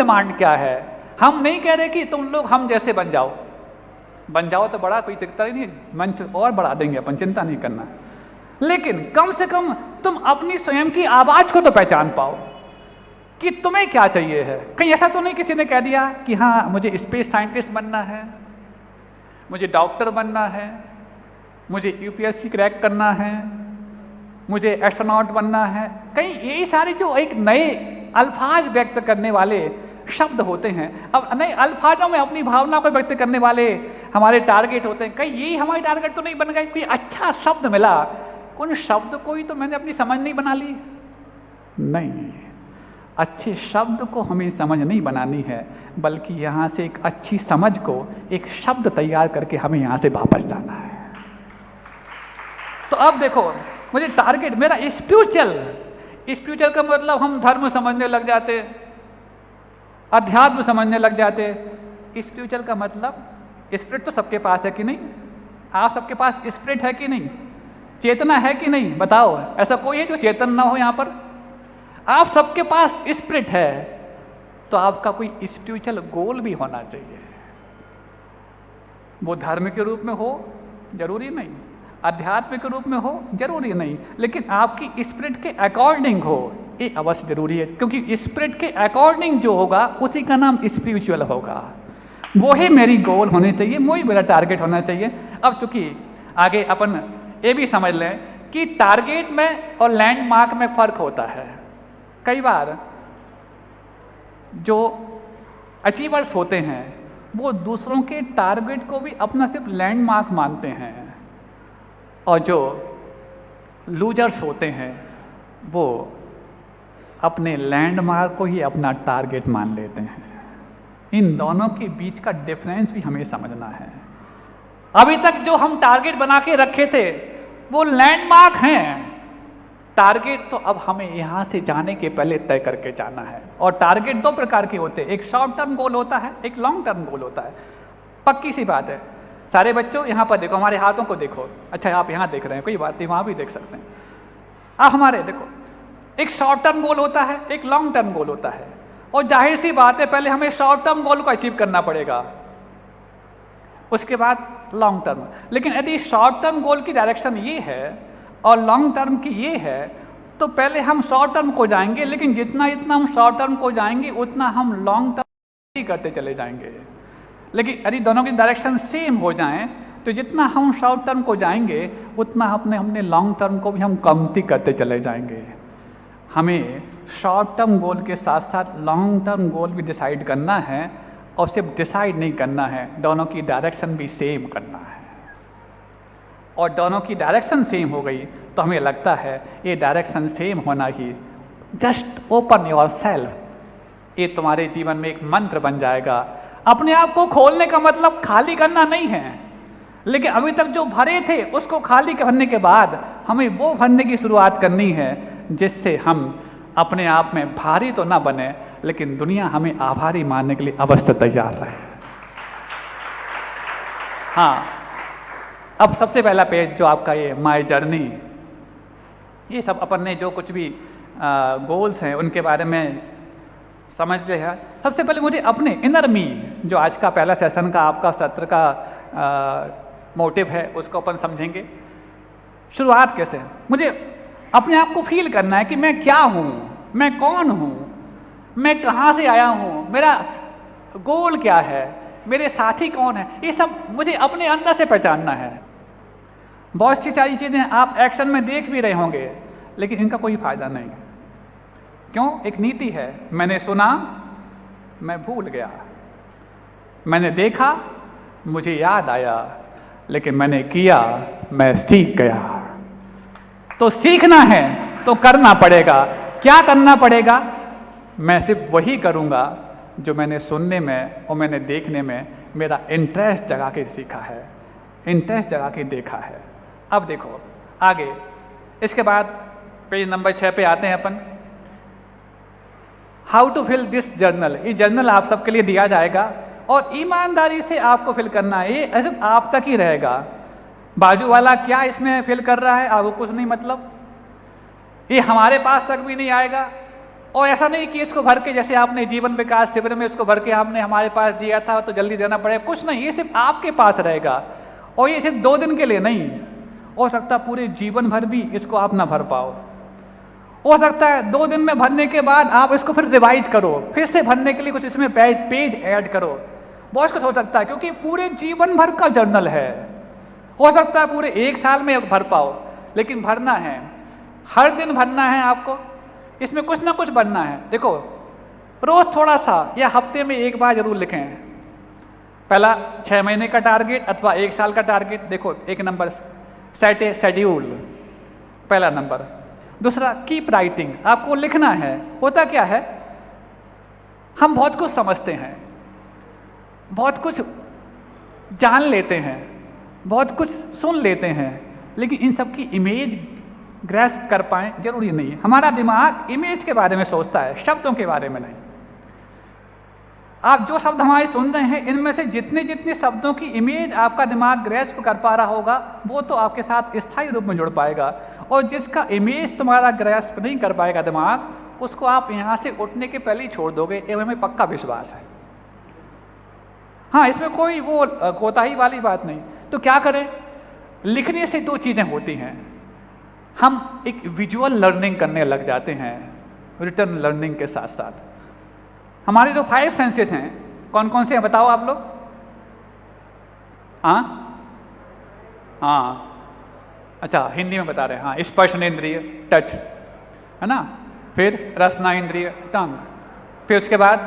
Demand क्या है। हम नहीं कह रहे कि तुम लोग हम जैसे बन जाओ तो बड़ा कोई दिक्कत ही नहीं, मंच और बढ़ा देंगे अपन, चिंता नहीं करना। लेकिन कम से कम तुम अपनी स्वयं की आवाज को तो पहचान पाओ कि तुम्हें क्या चाहिए है। कहीं ऐसा तो नहीं किसी ने कह दिया कि हाँ मुझे स्पेस साइंटिस्ट बनना है, मुझे डॉक्टर बनना है, मुझे यूपीएससी क्रैक करना है, मुझे एस्ट्रोनॉट बनना है। कहीं यही सारे जो एक नए अल्फाज व्यक्त करने वाले शब्द होते हैं, अब नए अल्फाजों में अपनी भावना को व्यक्त करने वाले हमारे टारगेट होते हैं। कहीं यही हमारे टारगेट तो नहीं बन गए। कोई अच्छा शब्द मिला, उन शब्द को ही तो मैंने अपनी समझ नहीं बना ली। नहीं, अच्छे शब्द को हमें समझ नहीं बनानी है, बल्कि यहाँ से एक अच्छी समझ को, एक शब्द तैयार करके हमें यहाँ से वापस जाना है। तो अब देखो, मुझे टारगेट मेरा स्पिरिचुअल का मतलब हम धर्म समझने लग जाते, अध्यात्म समझने लग जाते। स्पिरिचुअल का मतलब स्पिरिट तो सबके पास है कि नहीं? आप सबके पास स्पिरिट है कि नहीं? चेतना है कि नहीं? बताओ, ऐसा कोई है जो चेतन ना हो यहाँ पर? आप सबके पास स्पिरिट है, तो आपका कोई स्पिरिचुअल गोल भी होना चाहिए। वो धर्म के रूप में हो जरूरी नहीं, अध्यात्म के रूप में हो जरूरी नहीं, लेकिन आपकी स्पिरिट के अकॉर्डिंग हो, ये अवश्य जरूरी है। क्योंकि स्पिरिट के अकॉर्डिंग जो होगा उसी का नाम स्पिरिचुअल होगा। वो ही मेरी गोल होनी चाहिए, वही मेरा टारगेट होना चाहिए। अब चूंकि आगे अपन ये भी समझ लें कि टारगेट में और लैंडमार्क में फर्क होता है। कई बार जो अचीवर्स होते हैं वो दूसरों के टारगेट को भी अपना सिर्फ लैंडमार्क मानते हैं, और जो लूजर्स होते हैं वो अपने लैंडमार्क को ही अपना टारगेट मान लेते हैं। इन दोनों के बीच का डिफरेंस भी हमें समझना है। अभी तक जो हम टारगेट बना के रखे थे वो लैंडमार्क हैं, टारगेट तो अब हमें यहाँ से जाने के पहले तय करके जाना है। और टारगेट दो प्रकार के होते हैं, एक शॉर्ट टर्म गोल होता है, एक लॉन्ग टर्म गोल होता है। पक्की सी बात है। सारे बच्चों यहाँ पर देखो, हमारे हाथों को देखो। अच्छा, आप यहाँ देख रहे हैं, कोई बात नहीं, वहाँ भी देख सकते हैं। अब हमारे देखो, एक शॉर्ट टर्म गोल होता है, एक लॉन्ग टर्म गोल होता है। और जाहिर सी बात है, पहले हमें शॉर्ट टर्म गोल को अचीव करना पड़ेगा, उसके बाद लॉन्ग टर्म। लेकिन यदि शॉर्ट टर्म गोल की डायरेक्शन ये है और लॉन्ग टर्म की ये है, तो पहले हम शॉर्ट टर्म को जाएंगे, लेकिन जितना जितना हम शॉर्ट टर्म को जाएंगे उतना हम लॉन्ग टर्म करते चले जाएंगे। लेकिन यदि दोनों की डायरेक्शन सेम हो जाएं, तो जितना हम शॉर्ट टर्म को जाएंगे उतना हमने लॉन्ग टर्म को भी हम कमती करते चले जाएंगे। हमें शॉर्ट टर्म गोल के साथ साथ लॉन्ग टर्म गोल भी डिसाइड करना है, और सिर्फ डिसाइड नहीं करना है, दोनों की डायरेक्शन भी सेम करना है। और दोनों की डायरेक्शन सेम हो गई तो हमें लगता है ये डायरेक्शन सेम होना ही, जस्ट ओपन योर सेल्फ, ये तुम्हारे जीवन में एक मंत्र बन जाएगा। अपने आप को खोलने का मतलब खाली करना नहीं है, लेकिन अभी तक जो भरे थे उसको खाली करने के बाद हमें वो भरने की शुरुआत करनी है जिससे हम अपने आप में भारी तो ना बने, लेकिन दुनिया हमें आभारी मानने के लिए अवश्य तैयार रहे। हाँ, अब सबसे पहला पेज जो आपका ये माय जर्नी, ये सब अपन ने जो कुछ भी गोल्स हैं उनके बारे में समझ लिया। सबसे पहले मुझे अपने इनर मी, जो आज का पहला सेशन का आपका सत्र का मोटिव है, उसको अपन समझेंगे। शुरुआत कैसे? मुझे अपने आप को फील करना है कि मैं क्या हूँ, मैं कौन हूँ, मैं कहाँ से आया हूँ, मेरा गोल क्या है, मेरे साथी कौन है, ये सब मुझे अपने अंदर से पहचानना है। बहुत सी सारी चीज़ें आप एक्शन में देख भी रहे होंगे, लेकिन इनका कोई फायदा नहीं। क्यों? एक नीति है, मैंने सुना मैं भूल गया, मैंने देखा मुझे याद आया, लेकिन मैंने किया मैं सीख गया। तो सीखना है तो करना पड़ेगा। क्या करना पड़ेगा? मैं सिर्फ वही करूँगा जो मैंने सुनने में और मैंने देखने में मेरा इंटरेस्ट जगा के सीखा है, इंटरेस्ट जगा के देखा है। अब देखो आगे, इसके बाद पेज नंबर 6 पे आते हैं अपन। How to fill this journal. ये जर्नल आप सबके लिए दिया जाएगा और ईमानदारी से आपको फिल करना है। ये सिर्फ आप तक ही रहेगा, बाजू वाला क्या इसमें फिल कर रहा है आपको कुछ नहीं मतलब, ये हमारे पास तक भी नहीं आएगा। और ऐसा नहीं कि इसको भर के जैसे आपने जीवन विकास शिविर में इसको भर के हमने हमारे पास दिया था तो जल्दी देना पड़ेगा, कुछ नहीं, ये सिर्फ आपके पास रहेगा। और ये सिर्फ 2 दिन के लिए नहीं, हो सकता है पूरे जीवन भर भी इसको आप ना भर पाओ। हो सकता है 2 दिन में भरने के बाद आप इसको फिर रिवाइज करो, फिर से भरने के लिए कुछ इसमें पेज ऐड करो, बहुत कुछ हो सकता है, क्योंकि पूरे जीवन भर का जर्नल है। हो सकता है पूरे 1 साल में भर पाओ, लेकिन भरना है, हर दिन भरना है आपको, इसमें कुछ ना कुछ बनना है। देखो, रोज थोड़ा सा या हफ्ते में 1 बार जरूर लिखें। पहला 6 महीने का टारगेट अथवा 1 साल का टारगेट। देखो, 1 नंबर सेट ए शेड्यूल, पहला नंबर। दूसरा, कीप राइटिंग, आपको लिखना है। होता क्या है, हम बहुत कुछ समझते हैं, बहुत कुछ जान लेते हैं, बहुत कुछ सुन लेते हैं, लेकिन इन सब की इमेज ग्रैस्प कर पाएं जरूरी नहीं है। हमारा दिमाग इमेज के बारे में सोचता है, शब्दों के बारे में नहीं। आप जो शब्द हमारे सुन रहे हैं, इनमें से जितने जितने शब्दों की इमेज आपका दिमाग ग्रैस्प कर पा रहा होगा, वो तो आपके साथ स्थायी रूप में जुड़ पाएगा। और जिसका इमेज तुम्हारा ग्रैस्प नहीं कर पाएगा दिमाग, उसको आप यहाँ से उठने के पहले ही छोड़ दोगे, ये हमें पक्का विश्वास है। हाँ, इसमें कोई वो कोताही वाली बात नहीं। तो क्या करें, लिखने से 2 चीज़ें होती हैं। हम एक विजुअल लर्निंग करने लग जाते हैं, रिटर्न लर्निंग के साथ साथ। हमारे जो 5 सेंसेस हैं, कौन कौन से हैं बताओ आप लोग? हाँ, अच्छा, हिंदी में बता रहे हैं। हाँ, स्पर्शनेंद्रिय टच, है ना, फिर रसना-इंद्रिय टंग, फिर उसके बाद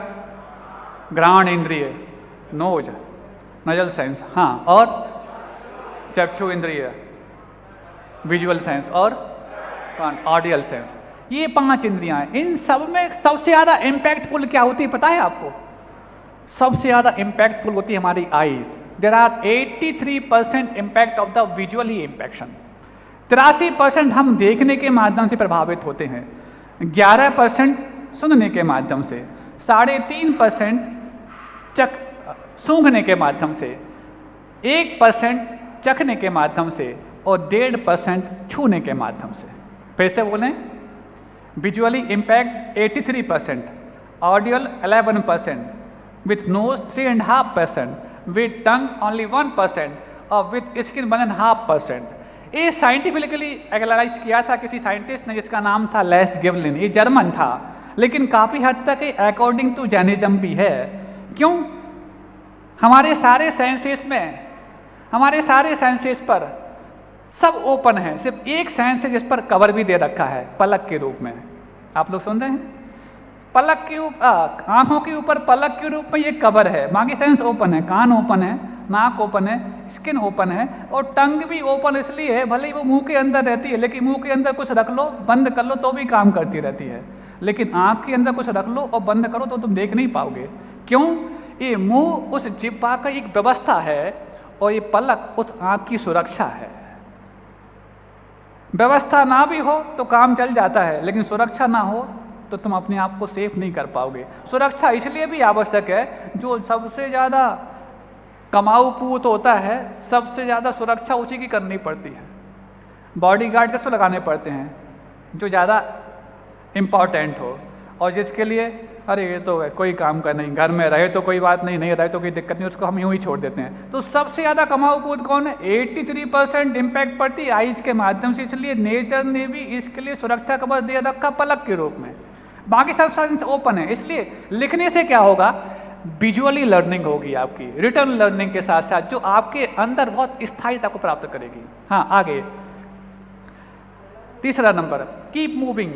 घ्राण इंद्रिय नोज, नजल सेंस, हाँ, और चक्षु इंद्रिय विजुअल सेंस, और ऑडियल सेंस। ये 5 इंद्रियां हैं। इन सब में सबसे ज़्यादा इम्पैक्टफुल क्या होती है पता है आपको? सबसे ज़्यादा इम्पैक्टफुल होती है हमारी eyes. There are 83% impact of the visually impaction. 83% हम देखने के माध्यम से प्रभावित होते हैं, 11% सुनने के माध्यम से, 3.5% सूंघने के माध्यम से, 1% चखने के माध्यम से, और 1.5% छूने के माध्यम से। फिर से बोलें, visually impact 83%, audial 11%, with nose 3.5%, with tongue only 1%, और विथ स्किन 1.5%। ये साइंटिफिकली एनालाइज किया था किसी साइंटिस्ट ने, जिसका नाम था लेस गिबलिन। ये जर्मन था, लेकिन काफ़ी हद तक अकॉर्डिंग टू जैनिज्म भी है। क्यों? हमारे सारे सेंसेस पर सब ओपन है, सिर्फ एक सेंस है जिस पर कवर भी दे रखा है, पलक के रूप में। आप लोग सुन रहे हैं? पलक के ऊपर, आंखों के ऊपर पलक के रूप में ये कवर है, बाकी सेंस ओपन है, कान ओपन है, नाक ओपन है, स्किन ओपन है, और टंग भी ओपन इसलिए है, भले ही वो मुंह के अंदर रहती है, लेकिन मुंह के अंदर कुछ रख लो, बंद कर लो तो भी काम करती रहती है। लेकिन आँख के अंदर कुछ रख लो और बंद करो तो तुम देख नहीं पाओगे। क्यों? ये मुंह उस जिह्वा का एक व्यवस्था है, और ये पलक उस आँख की सुरक्षा है। व्यवस्था ना भी हो तो काम चल जाता है, लेकिन सुरक्षा ना हो तो तुम अपने आप को सेफ नहीं कर पाओगे। सुरक्षा इसलिए भी आवश्यक है, जो सबसे ज़्यादा कमाऊ पूत होता है, सबसे ज़्यादा सुरक्षा उसी की करनी पड़ती है। बॉडीगार्ड किसको लगाने पड़ते हैं? जो ज़्यादा इम्पॉर्टेंट हो, और जिसके लिए अरे ये तो कोई काम का नहीं, घर में रहे तो कोई बात नहीं, नहीं रहे तो कोई दिक्कत नहीं, उसको हम यूं ही छोड़ देते हैं। तो सबसे ज़्यादा कमाऊ पूत कौन है? 83% इम्पैक्ट पड़ती है आइज के माध्यम से, इसलिए नेचर ने भी इसके लिए सुरक्षा कवच दे रखा पलक के रूप में। बाकी सब सेंस ओपन है, इसलिए लिखने से क्या होगा? विजुअली लर्निंग होगी आपकी, रिटर्न लर्निंग के साथ साथ, जो आपके अंदर बहुत स्थायिता को प्राप्त करेगी। हाँ, आगे तीसरा नंबर, कीप मूविंग।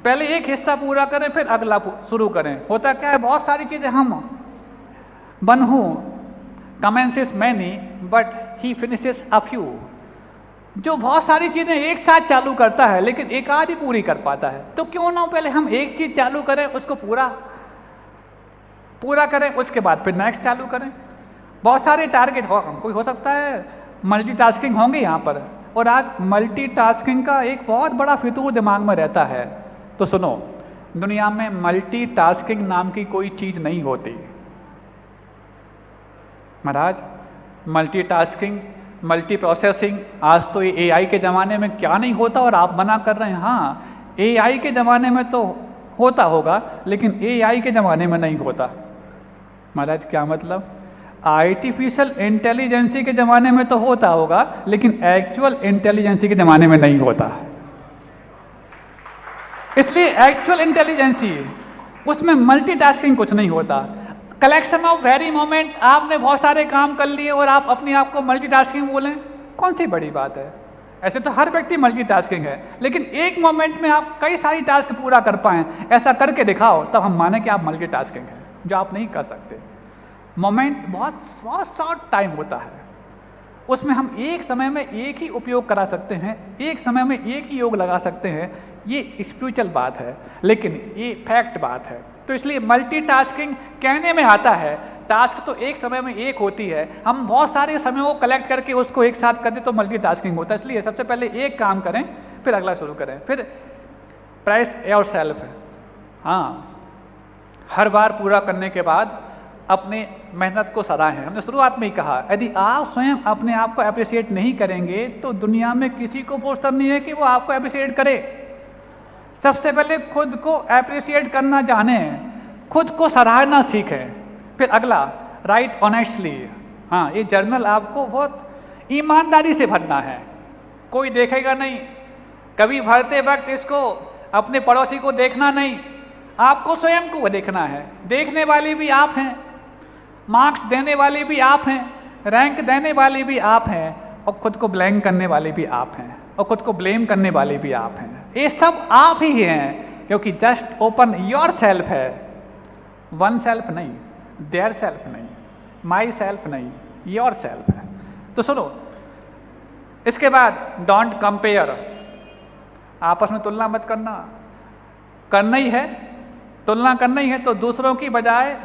पहले एक हिस्सा पूरा करें, फिर अगला शुरू करें। होता क्या है, बहुत सारी चीज़ें हम one who commences many but he finishes a few. जो बहुत सारी चीज़ें एक साथ चालू करता है, लेकिन एक आध ही पूरी कर पाता है। तो क्यों ना पहले हम एक चीज़ चालू करें, उसको पूरा करें, उसके बाद फिर नेक्स्ट चालू करें। बहुत सारे टारगेट कोई हो सकता है मल्टीटास्किंग होंगे यहाँ पर, और आज मल्टीटास्किंग का एक बहुत बड़ा फितूर दिमाग में रहता है। तो सुनो, दुनिया में मल्टीटास्किंग नाम की कोई चीज़ नहीं होती महाराज। मल्टीटास्किंग, मल्टी प्रोसेसिंग, आज तो ये AI के ज़माने में क्या नहीं होता और आप मना कर रहे हैं। हाँ, AI के ज़माने में तो होता होगा, लेकिन एआई के ज़माने में नहीं होता। महाराज क्या मतलब? आर्टिफिशियल इंटेलिजेंसी के ज़माने में तो होता होगा, लेकिन एक्चुअल इंटेलिजेंसी के ज़माने में नहीं होता। इसलिए एक्चुअल इंटेलिजेंसी उसमें मल्टीटास्किंग कुछ नहीं होता। कलेक्शन ऑफ वेरी मोमेंट, आपने बहुत सारे काम कर लिए और आप अपने आप को मल्टीटास्किंग बोलें, कौन सी बड़ी बात है? ऐसे तो हर व्यक्ति मल्टीटास्किंग है, लेकिन एक मोमेंट में आप कई सारी टास्क पूरा कर पाएं, ऐसा करके दिखाओ, तब हम माने कि आप मल्टीटास्किंग हैं, जो आप नहीं कर सकते। मोमेंट बहुत शॉर्ट टाइम होता है, उसमें हम एक समय में एक ही उपयोग करा सकते हैं, एक समय में एक ही योग लगा सकते हैं। ये स्पिरिचुअल बात है, लेकिन ये फैक्ट बात है। तो इसलिए मल्टीटास्किंग कहने में आता है, टास्क तो एक समय में एक होती है, हम बहुत सारे समयों को कलेक्ट करके उसको एक साथ कर दे तो मल्टीटास्किंग होता है। इसलिए सबसे पहले एक काम करें, फिर अगला शुरू करें। फिर प्राइस योरसेल्फ है, हाँ, हर बार पूरा करने के बाद अपने मेहनत को सराहें। हमने शुरुआत में ही कहा, यदि आप स्वयं अपने आप को अप्रिशिएट नहीं करेंगे तो दुनिया में किसी को फुर्सत नहीं है कि वो आपको अप्रिशिएट करे। सबसे पहले खुद को अप्रिशिएट करना जाने, खुद को सराहना सीखें। फिर अगला, राइट ऑनेस्टली, हाँ, ये जर्नल आपको बहुत ईमानदारी से भरना है, कोई देखेगा नहीं। कभी भरते वक्त इसको अपने पड़ोसी को देखना नहीं, आपको स्वयं को देखना है। देखने वाले भी आप हैं, मार्क्स देने वाले भी आप हैं, रैंक देने वाले भी आप हैं, और खुद को ब्लैंक करने वाले भी आप हैं, और खुद को ब्लेम करने वाले भी आप हैं। ये सब आप ही हैं, क्योंकि जस्ट ओपन योर सेल्फ है, वन सेल्फ नहीं, देयर सेल्फ नहीं, माई सेल्फ नहीं, योर सेल्फ है। तो सुनो, इसके बाद डोंट कंपेयर, आपस में तुलना मत करना। करना ही है, तुलना करना ही है तो दूसरों की बजाय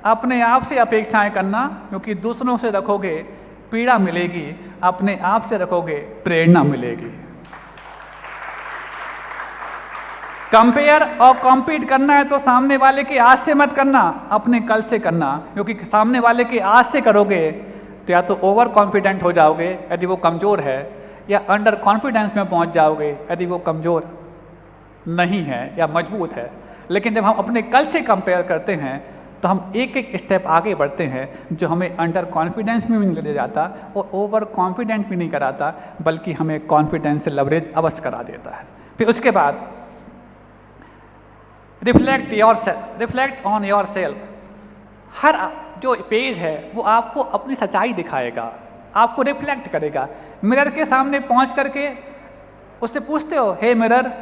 अपने आप से अपेक्षाएं करना, क्योंकि दूसरों से रखोगे पीड़ा मिलेगी, अपने आप से रखोगे प्रेरणा मिलेगी। कंपेयर और कॉम्पीट करना है तो सामने वाले के आज से मत करना, अपने कल से करना, क्योंकि सामने वाले के आज से करोगे तो या तो ओवर कॉन्फिडेंट हो जाओगे यदि वो कमज़ोर है, या अंडर कॉन्फिडेंस में पहुंच जाओगे यदि वो कमज़ोर नहीं है या मजबूत है। लेकिन जब हम अपने कल से कंपेयर करते हैं तो हम एक एक स्टेप आगे बढ़ते हैं, जो हमें अंडर कॉन्फिडेंस में भी नहीं ले जाता और ओवर कॉन्फिडेंट भी नहीं कराता, बल्कि हमें कॉन्फिडेंस से लवरेज अवश्य करा देता है। फिर उसके बाद रिफ्लेक्ट ऑन योर सेल्फ। हर जो पेज है वो आपको अपनी सच्चाई दिखाएगा, आपको रिफ्लेक्ट करेगा। मिरर के सामने पहुंच करके उससे पूछते हो, हे मिरर,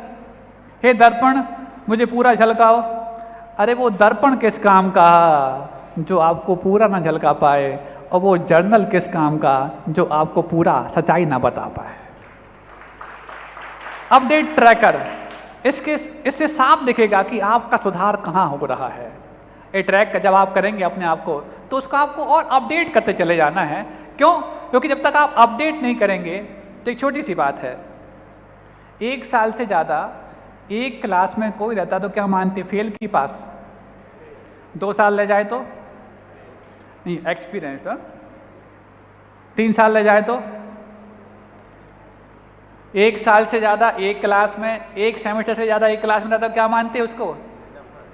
हे दर्पण, मुझे पूरा झलकाओ। अरे वो दर्पण किस काम का जो आपको पूरा ना झलका पाए, और वो जर्नल किस काम का जो आपको पूरा सच्चाई ना बता पाए। अपडेट ट्रैकर, इससे साफ दिखेगा कि आपका सुधार कहाँ हो रहा है। ये ट्रैक जब आप करेंगे अपने आप को तो उसका आपको और अपडेट करते चले जाना है। क्यों? क्योंकि जब तक आप अपडेट नहीं करेंगे तो एक छोटी सी बात है, 1 साल से ज़्यादा एक क्लास में कोई रहता तो क्या मानते, फेल की पास। 2 साल ले जाए तो नहीं, एक्सपीरियंस तो 3 साल ले जाए तो 1 साल से ज़्यादा एक क्लास में, 1 सेमेस्टर से ज़्यादा एक क्लास में रहता तो क्या मानते उसको,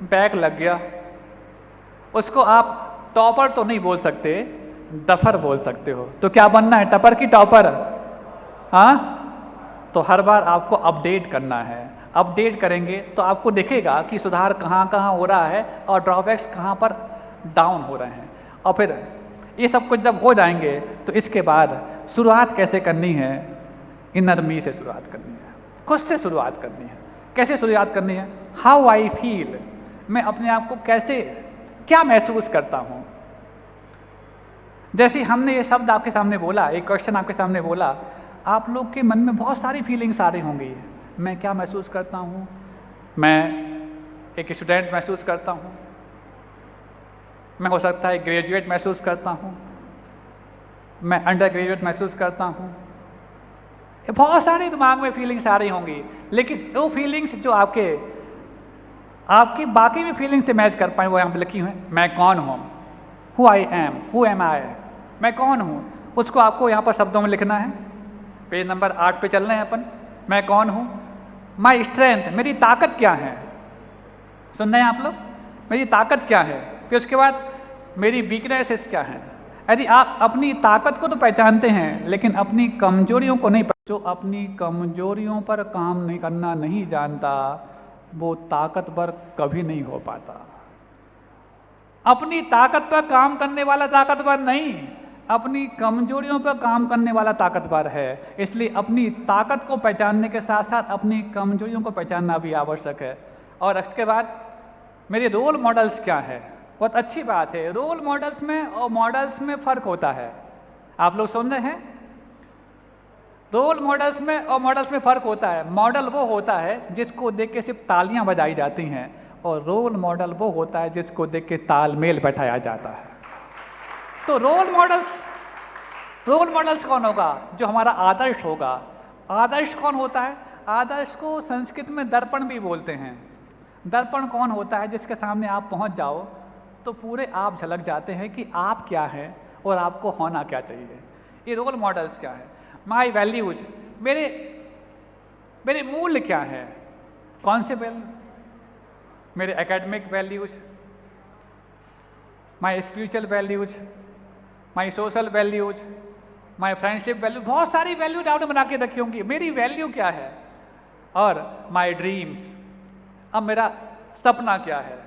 बैक लग गया। उसको आप टॉपर तो नहीं बोल सकते, दफर बोल सकते हो। तो क्या बनना है, टपर की टॉपर? हाँ, तो हर बार आपको अपडेट करना है। अपडेट करेंगे तो आपको दिखेगा कि सुधार कहाँ कहाँ हो रहा है और ड्रॉबैक्स कहाँ पर डाउन हो रहे हैं। और फिर ये सब कुछ जब हो जाएंगे तो इसके बाद शुरुआत कैसे करनी है, इनर मी से शुरुआत करनी है, खुद से शुरुआत करनी है। कैसे शुरुआत करनी है? हाउ आई फील, मैं अपने आप को कैसे, क्या महसूस करता हूँ। जैसे हमने ये शब्द आपके सामने बोला, एक क्वेश्चन आपके सामने बोला, आप लोग के मन में बहुत सारी फीलिंग्स आ रही होंगी। मैं क्या महसूस करता हूँ, मैं एक स्टूडेंट महसूस करता हूँ, मैं हो सकता है ग्रेजुएट महसूस करता हूँ, मैं अंडर ग्रेजुएट महसूस करता हूँ। बहुत सारी दिमाग में फीलिंग्स आ रही होंगी, लेकिन वो फीलिंग्स जो आपकी बाकी भी फीलिंग्स से मैच कर पाए वो यहाँ पर लिखी हुई हैं। मैं कौन हूँ, who I am, who am I, मैं कौन हूँ, उसको आपको यहाँ पर शब्दों में लिखना है। पेज नंबर 8 पे चल रहे हैं अपन। मैं कौन हूँ, माई स्ट्रेंथ, मेरी ताकत क्या है, सुन रहे हैं आप लोग? मेरी ताकत क्या है, फिर उसके बाद मेरी वीकनेसेस क्या हैं। यदि आप अपनी ताकत को तो पहचानते हैं लेकिन अपनी कमजोरियों को नहीं, जो अपनी कमजोरियों पर काम नहीं करना नहीं जानता वो ताकतवर कभी नहीं हो पाता। अपनी ताकत पर काम करने वाला ताकतवर नहीं, अपनी कमजोरियों पर काम करने वाला ताकतवर है। इसलिए अपनी ताकत को पहचानने के साथ साथ अपनी कमजोरियों को पहचानना भी आवश्यक है। और इसके बाद मेरे रोल मॉडल्स क्या है, बहुत अच्छी बात है। रोल मॉडल्स में और मॉडल्स में फ़र्क होता है। आप लोग सुन रहे हैं? रोल मॉडल्स में और मॉडल्स में फ़र्क होता है। मॉडल वो होता है जिसको देख के सिर्फ तालियां बजाई जाती हैं, और रोल मॉडल वो होता है जिसको देख के तालमेल बैठाया जाता है। तो रोल मॉडल्स कौन होगा? जो हमारा आदर्श होगा। आदर्श कौन होता है? आदर्श को संस्कृत में दर्पण भी बोलते हैं। दर्पण कौन होता है? जिसके सामने आप पहुंच जाओ तो पूरे आप झलक जाते हैं कि आप क्या हैं और आपको होना क्या चाहिए। ये रोल मॉडल्स क्या है? माई वैल्यूज, मेरे मूल्य क्या है? कौन से वैल्यू? मेरे academic values, my spiritual values, my social values, my friendship value, बहुत सारी वैल्यूज आपने बना के रखी होंगी। मेरी वैल्यू क्या है? और माई ड्रीम्स, अब मेरा सपना क्या है?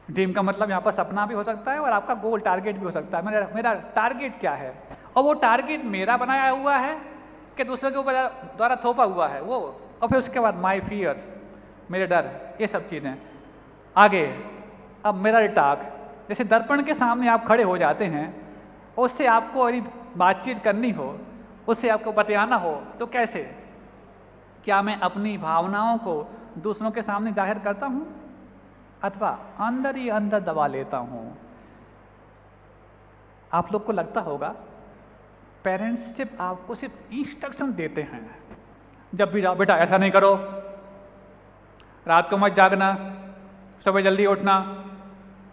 ड्रीम का मतलब यहाँ पर सपना भी हो सकता है और आपका गोल टारगेट भी हो सकता है। मेरा टारगेट क्या है? और वो टारगेट मेरा बनाया हुआ है कि दूसरे के ऊपर द्वारा थोपा हुआ है वो। और फिर उसके बाद माई फियर्स, मेरे डर, ये सब चीज़ें। आगे अब मेरा रिटाक, जैसे दर्पण के सामने आप खड़े हो जाते हैं, उससे आपको यदि बातचीत करनी हो, उससे आपको बतियाना हो तो कैसे? क्या मैं अपनी भावनाओं को दूसरों के सामने जाहिर करता हूँ अथवा अंदर ही अंदर दबा लेता हूँ? आप लोग को लगता होगा पेरेंट्स सिर्फ आपको सिर्फ इंस्ट्रक्शन देते हैं, जब भी जाओ बेटा ऐसा नहीं करो, रात को मत जागना, सुबह जल्दी उठना।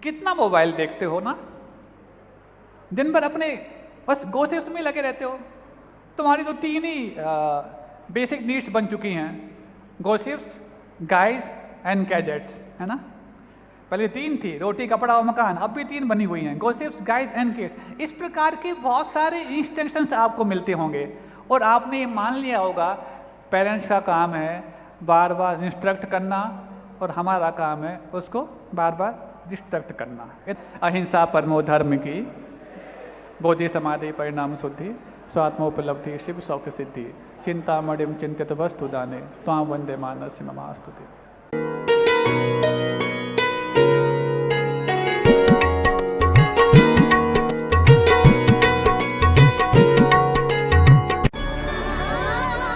कितना मोबाइल देखते हो ना, दिन भर अपने बस गॉसिप्स में लगे रहते हो। तुम्हारी तो तीन ही बेसिक नीड्स बन चुकी हैं, गॉसिप्स, गाइस एंड गैजेट्स, है ना? पहले तीन थी, रोटी कपड़ा और मकान, अब भी तीन बनी हुई हैं, गॉसिप्स, गाइस एंड किड्स। इस प्रकार के बहुत सारे इंस्ट्रक्शंस आपको मिलते होंगे और आपने ये मान लिया होगा पेरेंट्स का काम है बार बार इंस्ट्रक्ट करना और हमारा काम है उसको बार बार डिस्ट्रक्ट करना। अहिंसा परमो धर्म की, बोधि समाधि परिणाम शुद्धि, स्वात्मोपलब्धि शिव सौख्य सिद्धि, चिंता मणिम चिंतित वस्तु दाने, त्वां वंदे मानस्य ममास्तुते।